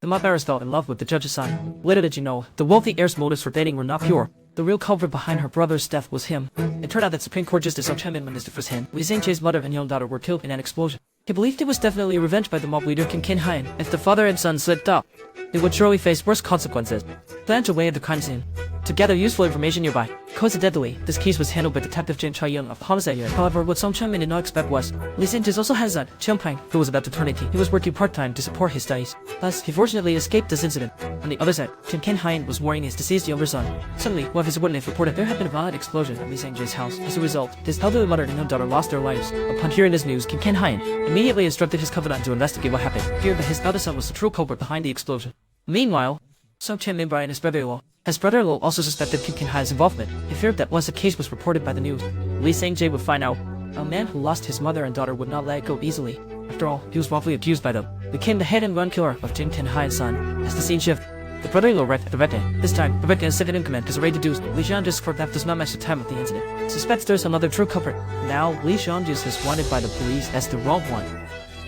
The Mudbearers fell in love with the judge's son. Little did you know, the wealthy heir's motives for dating were not pure. The real culprit behind her brother's death was him. It turned out that Supreme Court Justice Song Chen-min Minister for him. Li Zhang-jae's mother and young daughter were killed in an explosion. He believed it was definitely a revenge by the mob leader Kim Kin-haen. If the father and son slipped up, they would surely face worse consequences. Planned away at the crime scene to gather useful information nearby. Coincidentally, this case was handled by Detective Jin Cha-young of Homicide Unit. However, what Song Chen-min did not expect was Li Zhang-jae also had a son, Chen-pang, who was about to turn 18. He was working part-time to support his studies. Thus, he fortunately escaped this incident. On the other side, Kim Kin-haen was warning his deceased younger son. Suddenly, one of his subordinates reported there had been a violent explosion at Li Zhang-jae's house. As a result, his elderly mother and young daughter lost their lives. Upon hearing this news, Kim Kin-haen immediately instructed his confidant to investigate what happened, fearing that his eldest son was the true culprit behind the explosion. Meanwhile, Song Chen-min and his brother-in-law. His brother-in-law also suspected Kim Kin-haen's involvement. He feared that once the case was reported by the news, Li Zhang-jae would find out. A man who lost his mother and daughter would not let it go easily. After all, he was wrongfully accused by them. Became the hit-and-run killer of Kim Kin-haen's son. As the scene shifted, the brother-in-law arrived at the Red Day. This time, the Red Day second in command is already deduced. Li Zhang-jae's court theft does not match the time of the incident. Suspects there's another true culprit. Now, Li Zhang-jae is wanted by the police as the wrong one.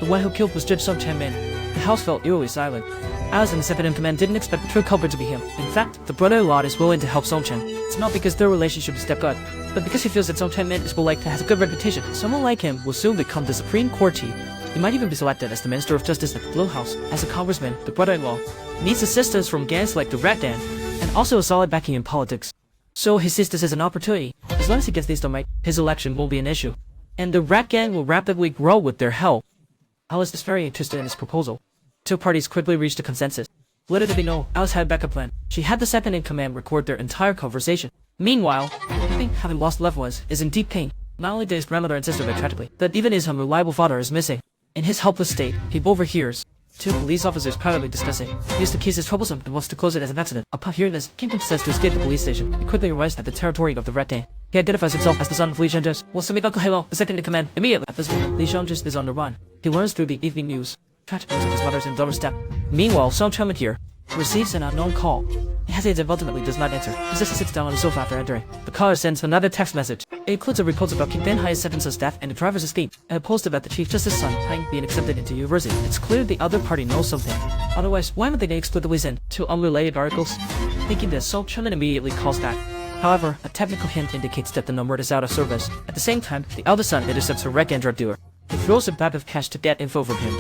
The one who killed was Judge Song Chen-min. The house felt eerily silent. Alice and the second in command didn't expect the true culprit to be him. In fact, the brother-in-law is willing to help Song Chen. It's not because their relationship is that good, but because he feels that Song Chen-min is well-liked and has a good reputation. Someone like him will soon become the Supreme Court chief. He might even be selected as the Minister of Justice at the Blue House. As a congressman, the brother-in-law needs assistance from gangs like the Red Dan, and also a solid backing in politics. So he sees this as an opportunity. As long as he gets these done right, his election won't be an issue. And the Red Gang will rapidly grow with their help. Alice is very interested in his proposal. Two parties quickly reached a consensus. Little did they know, Alice had a backup plan. She had the second in command record their entire conversation. Meanwhile, Ping, having lost loved ones, is in deep pain. Not only did his grandmother and sister die tragically, but even his unreliable father is missing. In his helpless state, he overhears two police officers privately discussing. He used the case as troublesome and wants to close it as an accident. Upon hearing this, Kingpin says to escape the police station. He quickly arrives at the territory of the Red Day. He identifies himself as the son of Li Zhang-jae. Will submit Uncle Halo, the second in command, immediately. At this moment, Li Zhang-jae is on the run. He learns through the evening news tragic news of his mother's and daughter's death. Meanwhile, Song Chen-min here receives an unknown call. He hesitates and ultimately does not answer. He just sits down on the sofa after entering. The caller sends another text message. It includes a report about Kim Kin-haen's second son's death and the driver's escape, and a post about the Chief Justice's son Hang being accepted into university. It's clear the other party knows something. Otherwise, why would they explicitly send two unrelated articles? Thinking this, Song Chen-min immediately calls back. However, a technical hint indicates that the number is out of service. At the same time, the eldest son intercepts a wreck and drug dealer. He throws a bag of cash to get info from him.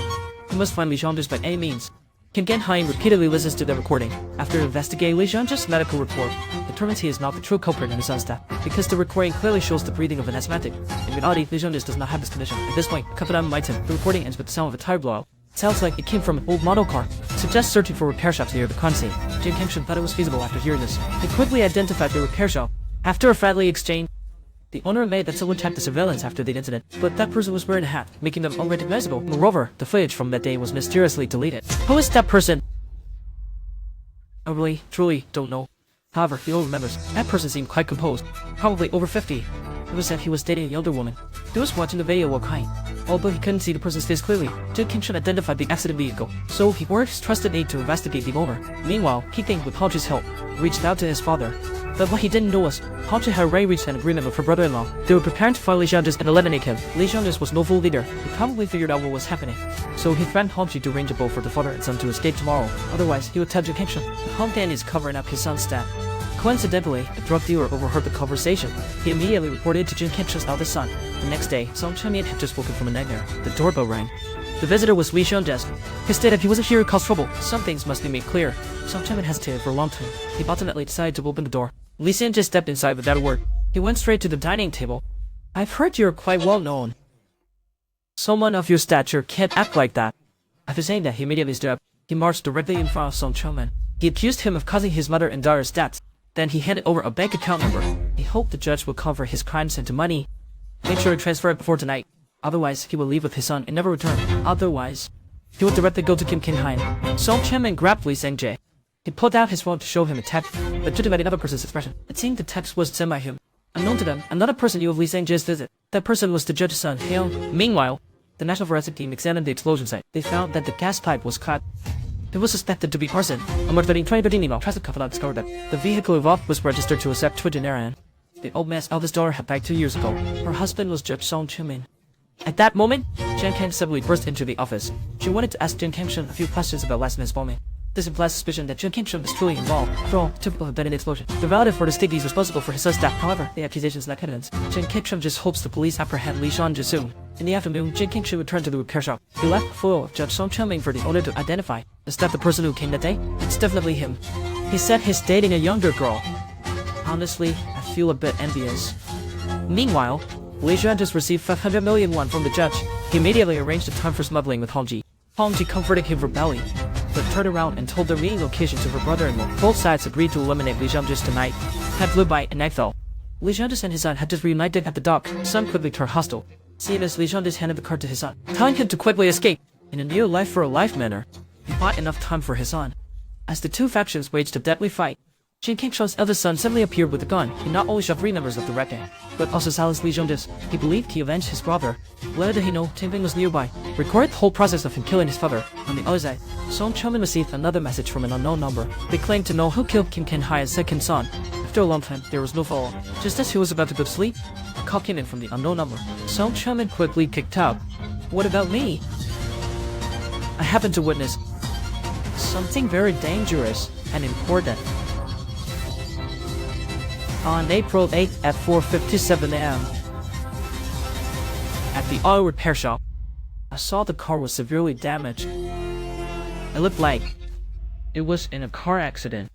He must find Li Zhang-jae by any means. Kim Kin-haen repeatedly listens to the recording. After investigating Li Zhang-jae's medical report, determines he is not the true culprit in his son's death, because the recording clearly shows the breathing of an asthmatic. In reality, Li Zhang-jae does not have this condition. At this point, confidant invites him. The recording ends with the sound of a tire blowout. It sounds like it came from an old model car. It suggests searching for repair shops near the crime scene. Jin Kang-shun thought it was feasible after hearing this. He quickly identified the repair shop. After a friendly exchange, the owner admitted that someone checked the surveillance after the incident, but that person was wearing a hat, making them unrecognizable. Moreover, the footage from that day was mysteriously deleted. Who is that person? I really, truly don't know. However, he all remembers. That person seemed quite composed, probably over 50. It was said he was dating a younger woman. Those watching the video were crying. Although he couldn't see the person's face clearly, Jin Kang-shun identified the accident vehicle, so he ordered his trusted aide to investigate the owner. Meanwhile, Ki-ting, with Paul's help, reached out to his father. But what he didn't know was, Paul had already reached an agreement with her brother-in-law. They were preparing to find Li Zhang-jae and eliminate him. Li Zhang-jae was no fool leader. He probably figured out what was happening. So he threatened Hong to arrange a boat for the father and son to escape tomorrow. Otherwise, he would tell Jin Kang-shun that Hong Dan is covering up his son's death. Coincidentally, a drug dealer overheard the conversation. He immediately reported to Jin Kang-shun's eldest son. The next day, Song Chen-min had just woken from a nightmare. The doorbell rang. The visitor was Li Zhang-jae. He stated if he wasn't here to cause trouble, some things must be made clear. Song Chen-min hesitated for a long time. He ultimately decided to open the door. Li Zhang-jae stepped inside without a word. He went straight to the dining table. I've heard you're quite well known. Someone of your stature can't act like that. After saying that, he immediately stood up. He marched directly in front of Song Chen-min. He accused him of causing his mother and daughter's deaths. Then he handed over a bank account number. He hoped the judge would convert his crimes into money. Make sure to transfer it before tonight. Otherwise, he will leave with his son and never return. Otherwise, he will directly go to Kim Kin-haen. Song Chen-min grabbed Li Zhang-jae. He pulled out his phone to show him a text, but judging by another person's expression, it seemed the text was sent by him. Unknown to them, another person knew of Li Zhang-jae's visit. That person was the judge's son, Hyung. Meanwhile, the National Forensic Team examined the explosion site. They found that the gas pipe was cut. It was suspected to be arson. On March 13, 2013 email, Trusted Confidant discovered that the vehicle involved was registered to a septuagenarian. The old man's eldest daughter had died 2 years ago. Her husband was Judge Song Chen-min. At that moment, Jan Kang suddenly burst into the office. She wanted to ask Jin Kang-shun a few questions about last night's bombing. This implies suspicion that Jin Kim-chum is truly involved. After all, typical of an explosion. The relative for the state is responsible for his son's death. However, the accusations lack evidence. Jin Kim-chum just hopes the police apprehend Lee Sean-ji soon. In the afternoon, Jin Kim-chum returned to the repair shop. He left a photo of Judge Song Chun-ming for the owner to identify. Is that the person who came that day? It's definitely him. He said he's dating a younger girl. Honestly, I feel a bit envious. Meanwhile, Lee Sean just received 500 million won from the judge. He immediately arranged a time for smuggling with Hongji. Hongji comforted him verbally, but turned around and told the meeting location to her brother-in-law. Both sides agreed to eliminate Lee Sean just tonight. Had flew by and night fell. Lee Sean and his son had just reunited at the dock. Son quickly turned hostile. Seeing as Lee Sean just handed the card to his son, telling him to quickly escape. In a new life-for-a-life manner, he bought enough time for his son. As the two factions waged a deadly fight, Jin Kim-chum's eldest son suddenly appeared with a gun. He not only shot 3 members of the Red Gang, but also silenced Lee Jong-dis. He believed he avenged his brother. Little did he know, Ting-bing was nearby. Recorded the whole process of him killing his father. On the other side, Song Chun-min received another message from an unknown number. They claimed to know who killed Kim Kin-hai's second son. After a long time, there was no follow-up. Just as he was about to go to sleep, a call came in from the unknown number. Song Chun-min quickly kicked out. What about me? I happened to witness something very dangerous and important. On April 8th at 4:57 a.m. at the auto repair shop, I saw the car was severely damaged. It looked like it was in a car accident.